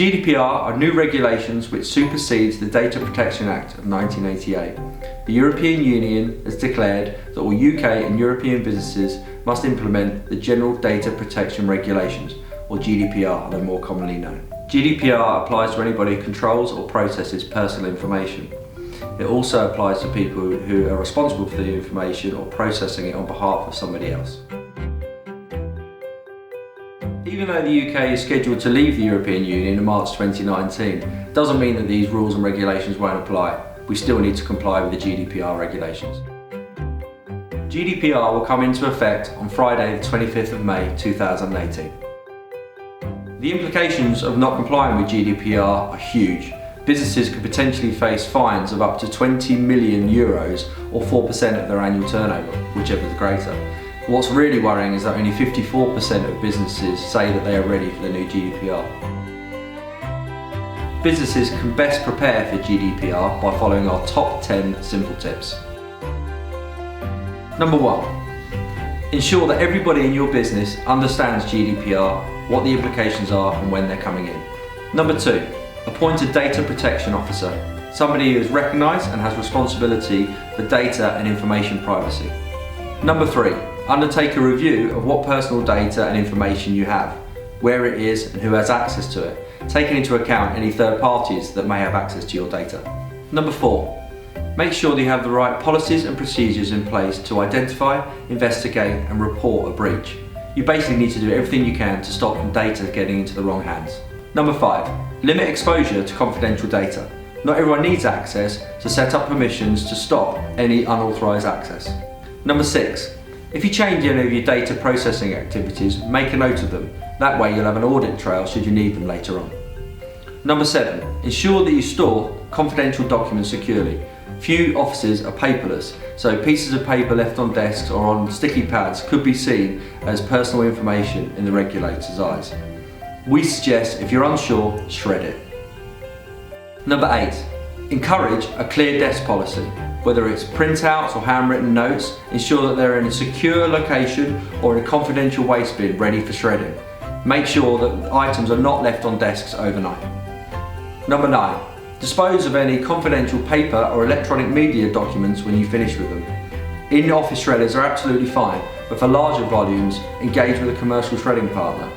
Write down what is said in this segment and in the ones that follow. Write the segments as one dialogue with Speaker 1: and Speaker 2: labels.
Speaker 1: GDPR are new regulations which supersedes the Data Protection Act of 1988. The European Union has declared that all UK and European businesses must implement the General Data Protection Regulations, or GDPR, they're more commonly known. GDPR applies to anybody who controls or processes personal information. It also applies to people who are responsible for the information or processing it on behalf of somebody else. Even though the UK is scheduled to leave the European Union in March 2019, it doesn't mean that these rules and regulations won't apply. We still need to comply with the GDPR regulations. GDPR will come into effect on Friday the 25th of May 2018. The implications of not complying with GDPR are huge. Businesses could potentially face fines of up to 20 million euros or 4% of their annual turnover, whichever is greater. What's really worrying is that only 54% of businesses say that they are ready for the new GDPR. Businesses can best prepare for GDPR by following our top 10 simple tips. Number 1. Ensure that everybody in your business understands GDPR, what the implications are and when they're coming in. Number 2. Appoint a data protection officer, somebody who is recognised and has responsibility for data and information privacy. Number 3. Undertake a review of what personal data and information you have, where it is and who has access to it, taking into account any third parties that may have access to your data. Number 4. Make sure that you have the right policies and procedures in place to identify, investigate and report a breach. You basically need to do everything you can to stop data getting into the wrong hands. Number 5. Limit exposure to confidential data. Not everyone needs access, so set up permissions to stop any unauthorised access. Number 6. If you change any of your data processing activities, make a note of them. That way you'll have an audit trail should you need them later on. Number 7. Ensure that you store confidential documents securely. Few offices are paperless, so pieces of paper left on desks or on sticky pads could be seen as personal information in the regulator's eyes. We suggest, if you're unsure, shred it. Number 8. Encourage a clear desk policy. Whether it's printouts or handwritten notes, ensure that they're in a secure location or in a confidential waste bin ready for shredding. Make sure that items are not left on desks overnight. Number 9. Dispose of any confidential paper or electronic media documents when you finish with them. In-office shredders are absolutely fine, but for larger volumes, engage with a commercial shredding partner.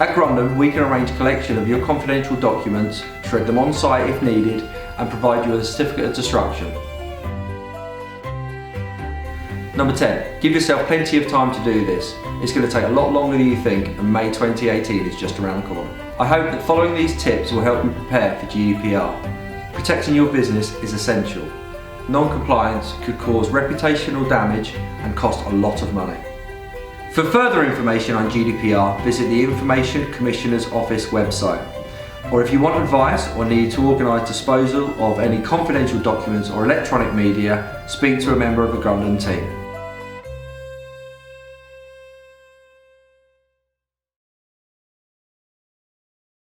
Speaker 1: At Grundon, we can arrange collection of your confidential documents, shred them on site if needed, and provide you with a certificate of destruction. Number 10. Give yourself plenty of time to do this. It's going to take a lot longer than you think, and May 2018 is just around the corner. I hope that following these tips will help you prepare for GDPR. Protecting your business is essential. Non-compliance could cause reputational damage and cost a lot of money. For further information on GDPR, visit the Information Commissioner's Office website. Or if you want advice or need to organise disposal of any confidential documents or electronic media, speak to a member of the Grundon team.